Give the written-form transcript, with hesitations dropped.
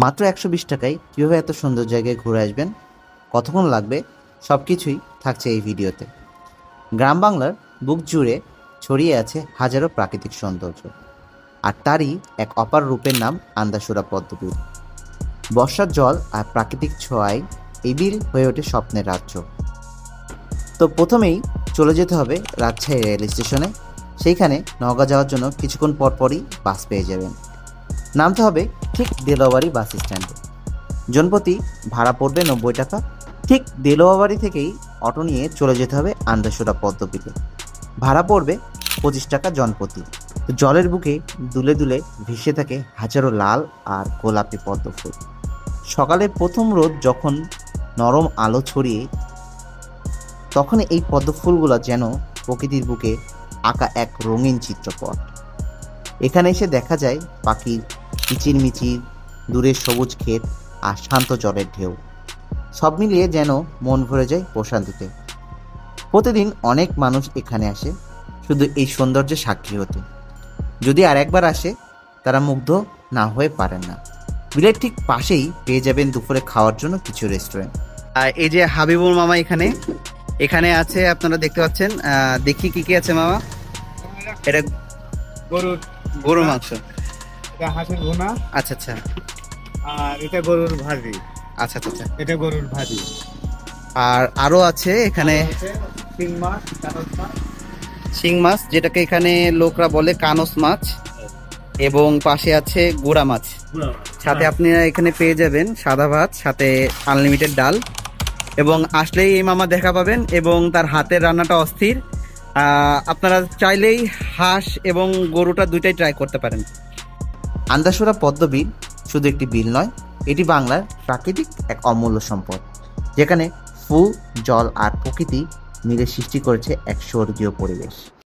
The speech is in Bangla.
মাত্র ১২০ টাকায় কীভাবে এত সুন্দর জায়গায় ঘুরে আসবেন, কতক্ষণ লাগবে, সব কিছুই থাকছে এই ভিডিওতে। গ্রাম বাংলার বুক জুড়ে ছড়িয়ে আছে হাজারো প্রাকৃতিক সৌন্দর্য, আর তারই এক অপার রূপের নাম আন্দাসুরা পদ্মবিল। বর্ষার জল আর প্রাকৃতিক ছোঁয়ায় এই বিল হয়ে ওঠে স্বপ্নের রাজ্য। তো প্রথমেই চলে যেতে হবে রাজশাহী রেল স্টেশনে। সেইখানে নওগাঁ যাওয়ার জন্য কিছুক্ষণ পরপরই বাস পেয়ে যাবেন। নামতে হবে ঠিক দেলোয়াবাড়ি বাস স্ট্যান্ডে। জনপ্রতি ভাড়া পড়বে ৯০ টাকা। ঠিক দেলোয়াবাড়ি থেকেই অটো নিয়ে চলে যেতে হবে আন্দাসুরা পদ্মবিলে। ভাড়া পড়বে ২৫ টাকা জনপ্রতি। তো জলের বুকে দুলে দুলে ভেসে থাকে হাজারো লাল আর গোলাপি পদ্ম ফুল। সকালের প্রথম রোদ যখন নরম আলো ছড়িয়ে, তখন এই পদ্ম ফুলগুলো যেন প্রকৃতির বুকে আঁকা এক রঙিন চিত্রপট। এখানে এসে দেখা যায় পাখির কিচিরমিচির, দূরের সবুজ ক্ষেত আর শান্ত জলের ঢেউ। সব মিলিয়ে যেন মন ভরে যায় প্রশান্তিতে। প্রতিদিন অনেক মানুষ এখানে আসে শুধু এই সৌন্দর্যের সাক্ষী হতে। যদি আর একবার আসে, তারা মুগ্ধ না হয়ে পারেন না। বিলের ঠিক পাশেই পেয়ে যাবেন দুপুরে খাওয়ার জন্য কিছু রেস্টুরেন্ট। আর এই যে হাবিবুর মামা এখানে আছে, আপনারা দেখতে পাচ্ছেন। দেখি কি কি আছে মামা। এটা গরুর মাংস, এটা হাঁসের ভুনা। আচ্ছা আচ্ছা আর এটা গরুর ভাজি। আচ্ছা আচ্ছা। এটা গরুর ভাজি। আর আরো আছে এখানে শিং মাছ, কানস মাছ। শিং মাছ, যেটাকে এখানে লোকরা বলে কানস মাছ, এবং পাশে আছে গুড়া মাছ। সাথে আপনারা এখানে পেয়ে যাবেন সাদা ভাত, সাথে আনলিমিটেড ডাল, এবং আসলেই এই মামা দেখা পাবেন, এবং তার হাতের রান্নাটা অস্থির। আপনারা চাইলেই হাঁস এবং গরুটা দুইটাই ট্রাই করতে পারেন। আন্দাসুরা পদ্মবিল শুধু একটি বিল নয়, এটি বাংলার প্রাকৃতিক এক অমূল্য সম্পদ, যেখানে ফুল, জল আর প্রকৃতি মিলে সৃষ্টি করেছে এক স্বর্গীয় পরিবেশ।